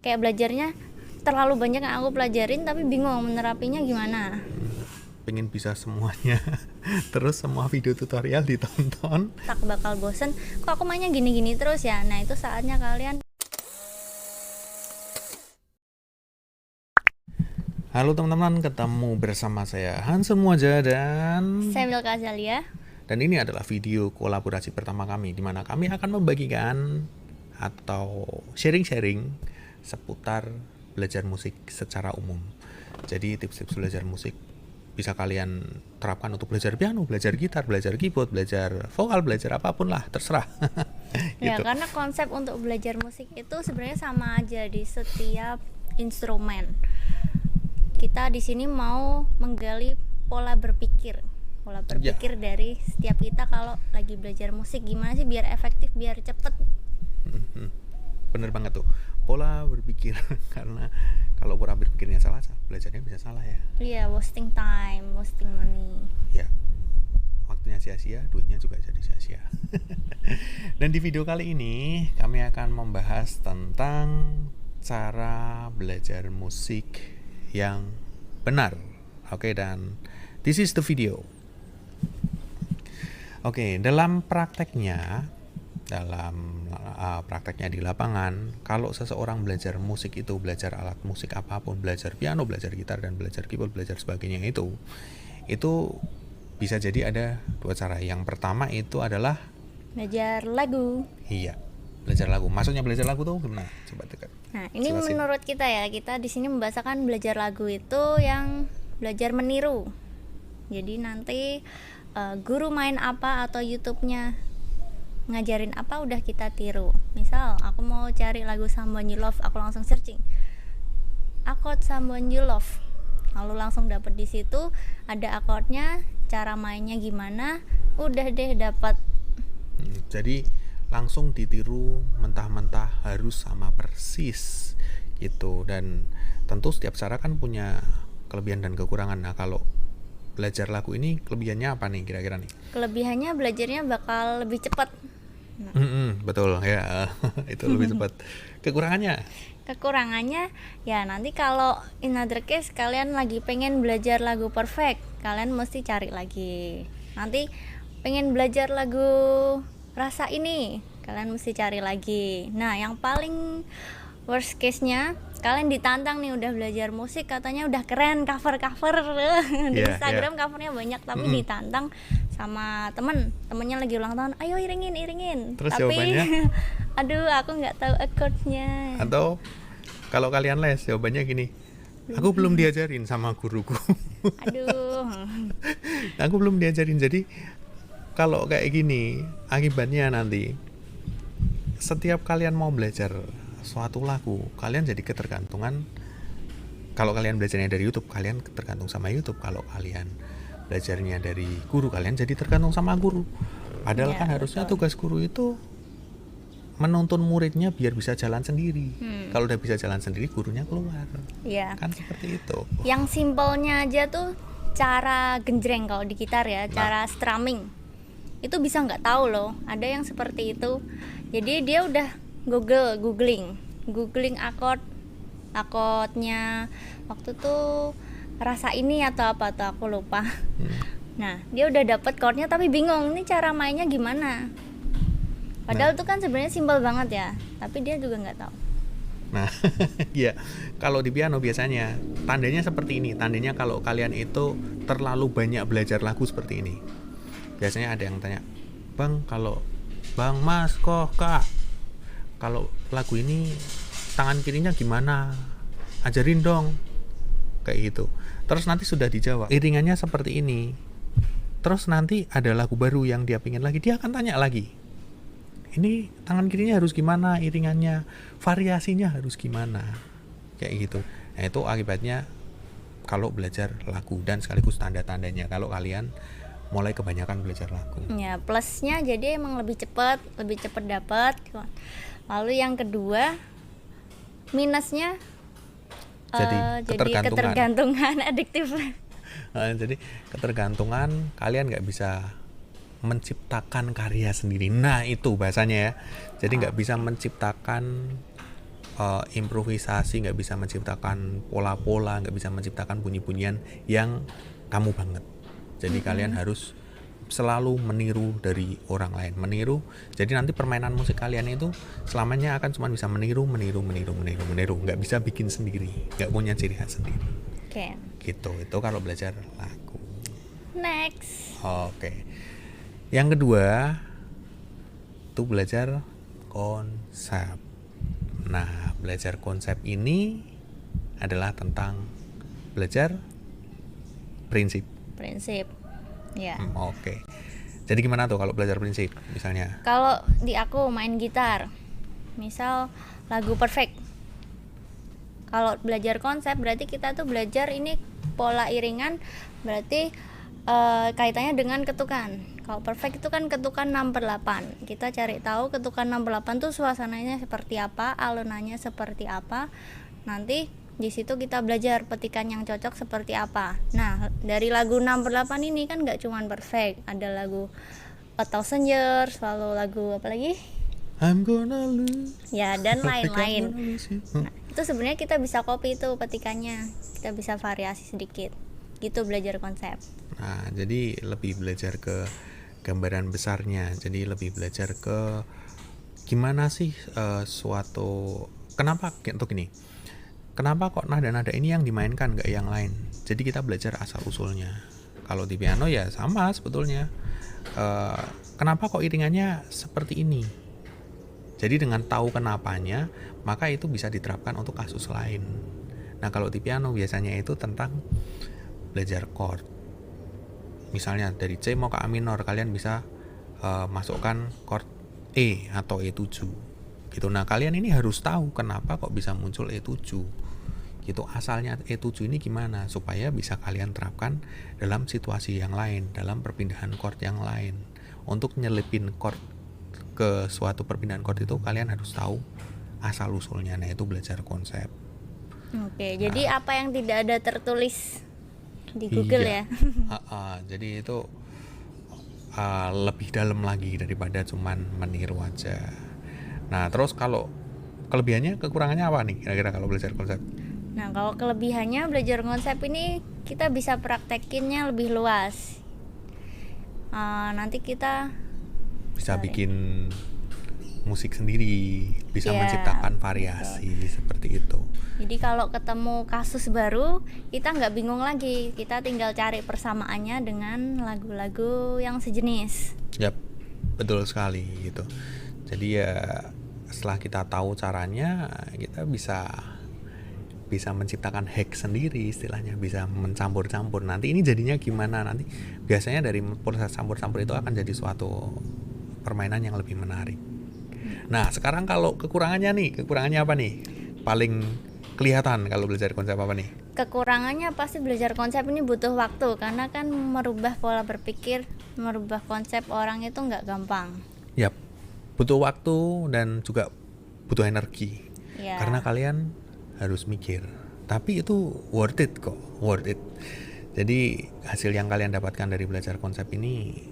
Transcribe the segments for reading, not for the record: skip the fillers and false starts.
Kayak belajarnya terlalu banyak yang aku pelajarin tapi bingung menerapinya gimana. Pengen bisa semuanya terus semua video tutorial ditonton, Tak bakal bosen, kok aku mainnya gini-gini terus ya. Nah itu saatnya kalian. halo teman-teman, ketemu bersama saya Hansen Muaja Saya Milka Azalia. dan ini adalah video kolaborasi pertama kami di mana kami akan membagikan atau sharing-sharing seputar belajar musik secara umum. Jadi tips-tips belajar musik bisa kalian terapkan untuk belajar piano, belajar gitar, belajar keyboard, belajar vokal, belajar apapun lah, terserah. Ya Gitu. karena konsep untuk belajar musik itu sebenarnya sama aja di setiap instrumen. Kita di sini mau menggali pola berpikir dari setiap kita kalau lagi belajar musik, gimana sih biar efektif, biar cepet. Bener banget tuh, pola berpikir. Karena kalau pola berpikirnya salah, belajarnya bisa salah ya. Iya, wasting time, wasting money. Ya, waktunya sia-sia, duitnya juga jadi sia-sia. Dan di video kali ini kami akan membahas tentang cara belajar musik yang benar. Oke, dan this is the video. Oke, dalam prakteknya di lapangan, kalau seseorang belajar musik itu, belajar alat musik apapun, belajar piano, belajar gitar, dan belajar keyboard, belajar sebagainya itu bisa jadi ada dua cara. Yang pertama itu adalah Belajar lagu. iya, belajar lagu. Maksudnya belajar lagu tuh gimana? Coba dekat. Nah, ini Jelasin. menurut kita ya, kita di sini membahasakan belajar lagu itu yang belajar meniru. Jadi nanti guru main apa atau YouTube-nya ngajarin apa udah kita tiru. Misal aku mau cari lagu Someone You Love, aku langsung searching akord Someone You Love, lalu langsung dapet di situ ada akordnya, cara mainnya gimana, udah deh dapat. Jadi langsung ditiru mentah-mentah harus sama persis gitu. Dan tentu setiap cara kan punya kelebihan dan kekurangan. Nah, kalau belajar lagu ini kelebihannya apa nih kira-kira nih? Kelebihannya belajarnya bakal lebih cepat. Betul ya. Itu lebih cepat. Kekurangannya ya nanti kalau in other case kalian lagi pengen belajar lagu perfect, kalian mesti cari lagi. Nanti pengen belajar lagu rasa ini, kalian mesti cari lagi. Nah, yang paling worst case-nya kalian ditantang nih, udah belajar musik katanya udah keren, cover di Instagram covernya banyak, tapi ditantang sama temennya lagi ulang tahun, ayo iringin. Terus tapi jawabannya? aduh aku nggak tahu akordnya. Atau kalau kalian les, jawabannya gini, aku belum diajarin sama guruku. Aduh. Aku belum diajarin. Jadi kalau kayak gini, akibatnya nanti setiap kalian mau belajar suatu lagu, kalian jadi ketergantungan. Kalau kalian belajarnya dari YouTube, kalian tergantung sama YouTube. Kalau kalian belajarnya dari guru, kalian jadi tergantung sama guru. Padahal kan harusnya tugas guru itu menuntun muridnya biar bisa jalan sendiri. Kalau udah bisa jalan sendiri, gurunya keluar. Iya. Kan seperti itu. Yang simpelnya aja tuh cara genjreng kalau di gitar ya, cara strumming. Itu bisa nggak tahu loh, ada yang seperti itu. Jadi dia udah googling akordnya waktu tuh rasa ini atau apa tuh aku lupa. Nah, dia udah dapet chordnya tapi bingung ini cara mainnya gimana. Padahal tuh kan sebenarnya simpel banget ya, tapi dia juga nggak tahu. Nah, ya, kalau di piano biasanya tandanya seperti ini. Tandanya kalau kalian itu terlalu banyak belajar lagu seperti ini. Biasanya ada yang tanya, Bang Mas kok Kak, kalau lagu ini tangan kirinya gimana? Ajarin dong. Kayak gitu. Terus nanti sudah dijawab, iringannya seperti ini. Terus nanti ada lagu baru yang dia pingin lagi, dia akan tanya lagi, ini tangan kirinya harus gimana, iringannya, variasinya harus gimana, kayak gitu. Nah, itu akibatnya kalau belajar lagu, dan sekaligus tanda-tandanya kalau kalian mulai kebanyakan belajar lagu. Ya, plusnya jadi emang lebih cepat dapat. Lalu yang kedua, minusnya Jadi ketergantungan adiktif. Jadi ketergantungan, kalian nggak bisa menciptakan karya sendiri. Nah, itu bahasanya ya. Jadi nggak bisa menciptakan improvisasi, nggak bisa menciptakan pola-pola, nggak bisa menciptakan bunyi-bunyian yang kamu banget. Jadi kalian harus selalu meniru dari orang lain, meniru. Jadi nanti permainan musik kalian itu selamanya akan cuma bisa meniru, nggak bisa bikin sendiri, nggak punya ciri khas sendiri. Oke. Gitu, itu kalau belajar lagu. Next. Oke. Yang kedua, itu belajar konsep. Nah, belajar konsep ini adalah tentang belajar prinsip. Prinsip. Ya. Oke. Jadi gimana tuh kalau belajar prinsip misalnya? Kalau di aku main gitar, misal lagu Perfect. Kalau belajar konsep berarti kita tuh belajar ini pola iringan, berarti kaitannya dengan ketukan. Kalau Perfect itu kan ketukan 6/8. Kita cari tahu ketukan 6/8 tuh suasananya seperti apa, alunannya seperti apa. Nanti di situ kita belajar petikan yang cocok seperti apa. Nah, dari lagu 6/8 ini kan nggak cuman Perfect, ada lagu A Thousand Years, lalu lagu apa lagi? I'm gonna lose. Ya, dan lain-lain. Nah, Nah, itu sebenarnya kita bisa copy itu petikannya, kita bisa variasi sedikit. Gitu belajar konsep. Nah, jadi lebih belajar ke gambaran besarnya. Jadi lebih belajar ke gimana sih suatu, kenapa untuk gini? Kenapa kok nada-nada ini yang dimainkan gak yang lain? Jadi kita belajar asal usulnya. Kalau di piano ya sama sebetulnya. Kenapa kok iringannya seperti ini? Jadi dengan tahu kenapanya, maka itu bisa diterapkan untuk kasus lain. Nah, kalau di piano biasanya itu tentang belajar chord. Misalnya dari C mau ke A minor, kalian bisa masukkan chord E atau E7 gitu. Nah, kalian ini harus tahu kenapa kok bisa muncul E7 gitu, asalnya E7 ini gimana, supaya bisa kalian terapkan dalam situasi yang lain, dalam perpindahan chord yang lain. Untuk nyelipin chord ke suatu perpindahan chord itu kalian harus tahu asal usulnya. Nah, itu belajar konsep. Oke, jadi apa yang tidak ada tertulis di Google Iya. ya? Jadi itu lebih dalam lagi daripada cuman meniru aja. Nah, terus kalau kelebihannya, kekurangannya apa nih kira-kira kalau belajar konsep? Nah, kalau kelebihannya belajar konsep ini kita bisa praktekinnya lebih luas. Nanti kita Bisa bikin musik sendiri, bisa Iya, menciptakan variasi seperti itu. jadi kalau ketemu kasus baru, kita nggak bingung lagi. Kita tinggal cari persamaannya dengan lagu-lagu yang sejenis. Yap, betul sekali gitu. Jadi ya setelah kita tahu caranya, kita bisa menciptakan hack sendiri istilahnya, bisa mencampur-campur. Nanti ini jadinya gimana, nanti biasanya dari proses campur-campur itu akan jadi suatu permainan yang lebih menarik. Nah, sekarang kalau kekurangannya apa nih? Paling kelihatan kalau belajar konsep apa nih? Kekurangannya pasti belajar konsep ini butuh waktu, karena kan merubah pola berpikir, merubah konsep orang itu nggak gampang. Yap, butuh waktu dan juga butuh energi. Ya. Karena kalian harus mikir. Tapi itu worth it kok, worth it. Jadi hasil yang kalian dapatkan dari belajar konsep ini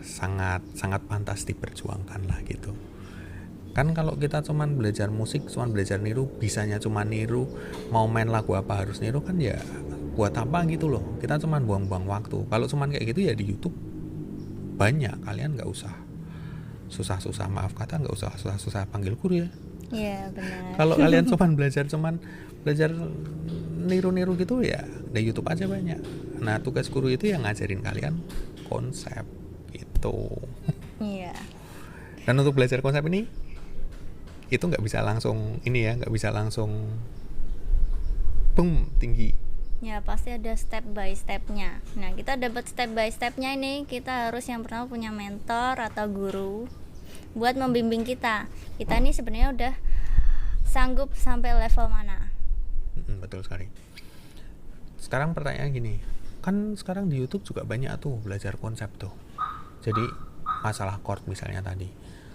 sangat pantas diperjuangkan lah gitu. Kan kalau kita cuman belajar musik, cuman belajar niru, bisanya cuman niru, mau main lagu apa harus niru, kan ya buat apa gitu loh. Kita cuman buang-buang waktu. Kalau cuman kayak gitu ya di YouTube banyak, kalian nggak usah susah-susah, maaf kata, nggak usah susah-susah panggil guru ya. Iya, benar. Kalau kalian cuman belajar niru-niru gitu ya di YouTube aja banyak. Nah, tugas guru itu yang ngajarin kalian konsep gitu. Iya. Dan untuk belajar konsep ini itu nggak bisa langsung boom tinggi. Ya, pasti ada step by stepnya. Nah, kita dapat step by stepnya ini, kita harus yang pertama punya mentor atau guru buat membimbing kita. Kita ini sebenarnya udah sanggup sampai level mana. Betul sekali. Sekarang pertanyaannya gini, kan sekarang di YouTube juga banyak tuh belajar konsep tuh. Jadi masalah chord misalnya tadi,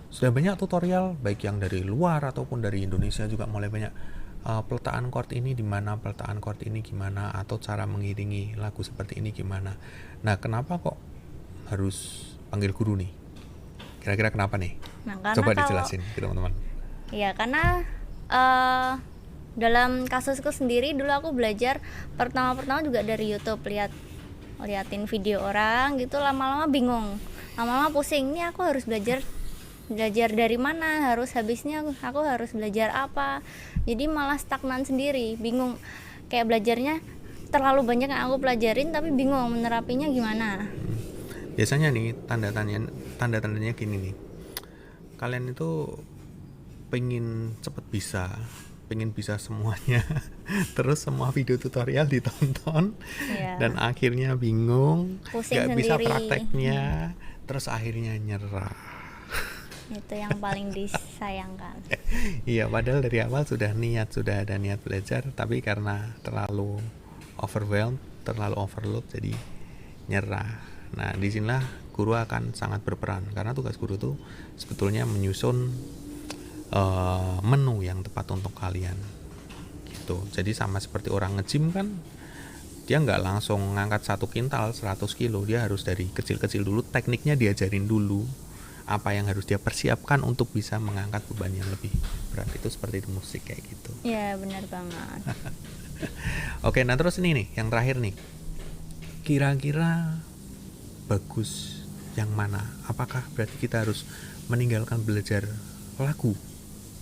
sudah banyak tutorial baik yang dari luar ataupun dari Indonesia juga mulai banyak. Peletaan chord ini di mana, peletaan chord ini gimana, atau cara mengiringi lagu seperti ini gimana. Nah, kenapa kok harus panggil guru nih? Kira-kira kenapa nih? Nah, karena Coba kalau dijelasin ke teman-teman. Ya karena eh dalam kasusku sendiri dulu aku belajar pertama-pertama juga dari YouTube, liatin video orang gitu, lama-lama bingung, lama-lama pusing, ini aku harus belajar dari mana, harus habisnya aku harus belajar apa, jadi malah stagnan sendiri, bingung, kayak belajarnya terlalu banyak yang aku pelajarin tapi bingung menerapinya gimana. Biasanya nih tanda-tandanya gini nih, kalian itu pengen cepet bisa, pengen bisa semuanya terus semua video tutorial ditonton Ya, dan akhirnya bingung, pusing gak bisa sendiri. prakteknya, terus akhirnya nyerah. Itu yang paling disayangkan. Iya, padahal dari awal sudah ada niat belajar, tapi karena terlalu overwhelmed, terlalu overload, jadi nyerah. Nah, disinilah guru akan sangat berperan, karena tugas guru itu sebetulnya menyusun menu yang tepat untuk kalian. Gitu. Jadi sama seperti orang nge-gym kan, dia nggak langsung ngangkat 1 kintal 100 kilo, dia harus dari kecil-kecil dulu, tekniknya diajarin dulu, apa yang harus dia persiapkan untuk bisa mengangkat beban yang lebih berat. Itu seperti di musik kayak gitu. Ya benar banget. Oke, nah terus ini nih yang terakhir nih, kira-kira bagus yang mana? Apakah berarti kita harus meninggalkan belajar lagu,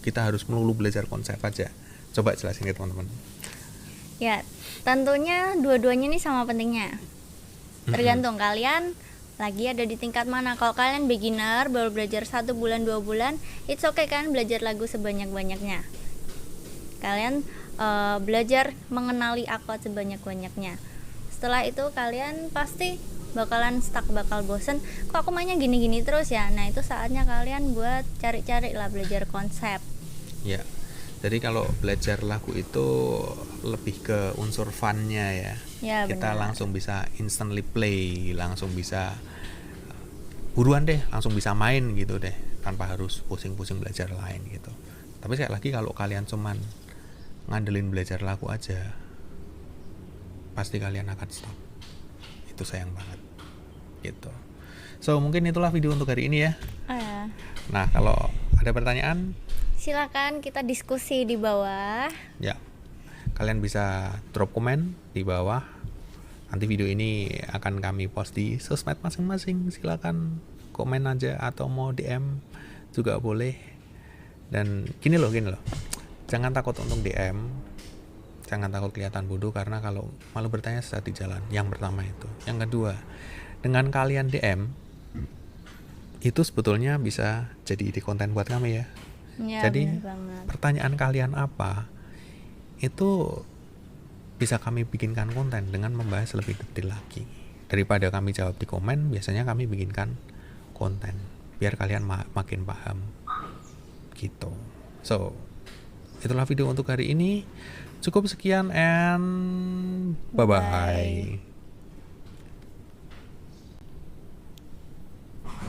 kita harus melulu belajar konsep aja? Coba jelasin ke teman-teman. Ya tentunya dua-duanya ini sama pentingnya, tergantung kalian lagi ada di tingkat mana. Kalau kalian beginner baru belajar 1 bulan 2 bulan, it's okay kan belajar lagu sebanyak-banyaknya. Kalian belajar mengenali akord sebanyak-banyaknya. Setelah itu kalian pasti bakalan stuck, bakal bosen, kok aku mainnya gini-gini terus ya. Nah itu saatnya kalian buat cari-cari lah, belajar konsep. Ya, jadi kalau belajar lagu itu lebih ke unsur fun-nya ya. Ya Kita benar. langsung bisa instantly play, langsung bisa buruan deh, langsung bisa main gitu deh, tanpa harus pusing-pusing belajar lain gitu. Tapi sekali lagi, kalau kalian cuman ngandelin belajar lagu aja, pasti kalian akan stop. Itu sayang banget gitu. So mungkin itulah video untuk hari ini ya. Nah, kalau ada pertanyaan, Silakan kita diskusi di bawah. ya kalian bisa drop komen di bawah. Nanti video ini akan kami post di sosmed masing-masing. Silakan komen aja, atau mau DM juga boleh. Dan gini loh, jangan takut untuk DM, jangan takut kelihatan bodoh, karena kalau malu bertanya saat di jalan. Yang pertama itu. Yang kedua, dengan kalian DM itu sebetulnya bisa jadi ide konten buat kami ya. Ya Jadi benar banget. pertanyaan kalian apa, itu bisa kami bikinkan konten dengan membahas lebih detail lagi. Daripada kami jawab di komen, biasanya kami bikinkan konten biar kalian makin paham gitu. So, itulah video untuk hari ini. Cukup sekian and bye-bye.